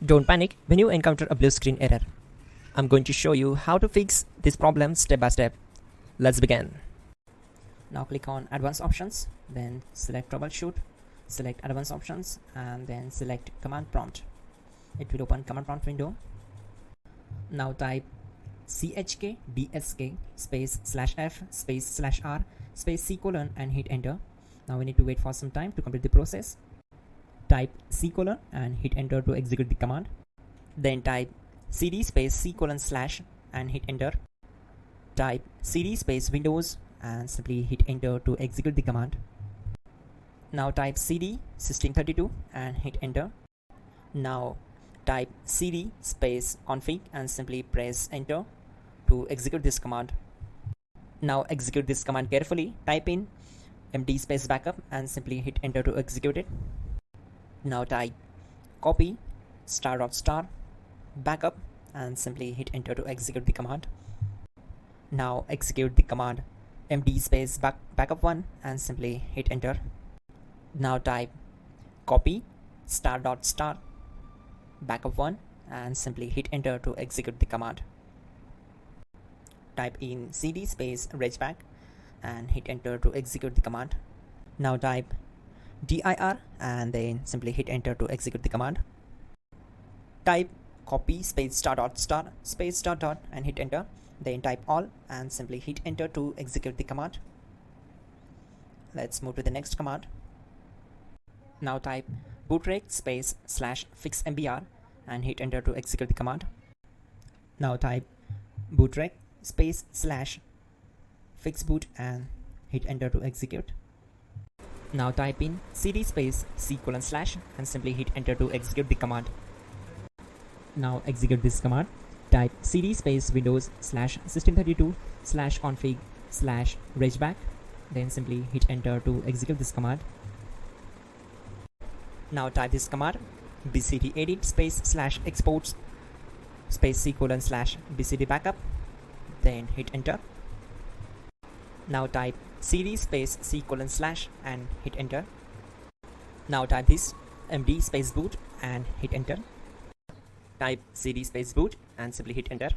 Don't panic when you encounter a blue screen error. I'm going to show you how to fix this problem step by step. Let's begin. Now click on Advanced Options, then select Troubleshoot, select Advanced Options, and then select Command Prompt. It will open Command Prompt window. Now type chk bsk space /f space /r space c : and hit enter. Now we need to wait for some time to complete the process. Type c : and hit enter to execute the command. Then type cd space c : / and hit enter. Type cd space windows and simply hit enter to execute the command. Now type cd system32 and hit enter. Now type cd space config and simply press enter to execute this command. Now execute this command carefully. Type in md space backup and simply hit enter to execute it. Now type copy *** backup and simply hit enter to execute the command. Now execute the command md space backup1 and simply hit enter. Now type copy ** backup1 and simply hit enter to execute the command. Type in cd space regback and hit enter to execute the command. Now type dir and then simply hit enter to execute the command. Type copy space ** space .. and hit enter. Then type all and simply hit enter to execute the command. Let's move to the next command. Now type bootrec space /fixmbr and hit enter to execute the command. Now type bootrec space /fixboot and hit enter to execute. Now type in cd space c : / and simply hit enter to execute the command. Now execute this command. Type cd space windows /system32 /config /regback, then simply hit enter to execute this command. Now type this command bcd edit space /exports space c : / bcd backup, then hit enter. Now type cd space c : / and hit enter. Now type this md space boot and hit enter. Type cd space boot and simply hit enter.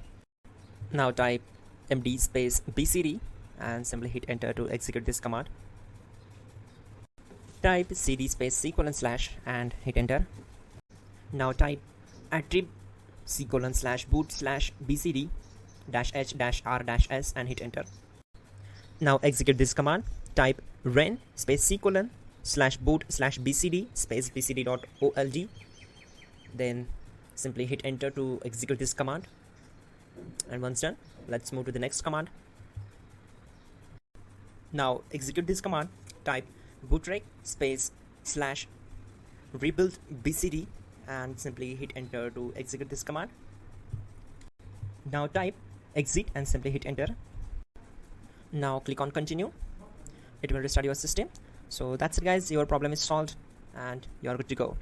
Now type md space bcd and simply hit enter to execute this command. Type cd space c : / and hit enter. Now type attrib c : / boot / bcd -h -r -s and hit enter. Now execute this command. Type ren space c : /boot /bcd space bcd.old, then simply hit enter to execute this command. And once done, let's move to the next command. Now execute this command. Type bootrec space /rebuild bcd and simply hit enter to execute this command. Now type exit and simply hit enter. Now click on continue. It will restart your system. So that's it guys, your problem is solved and you're good to go.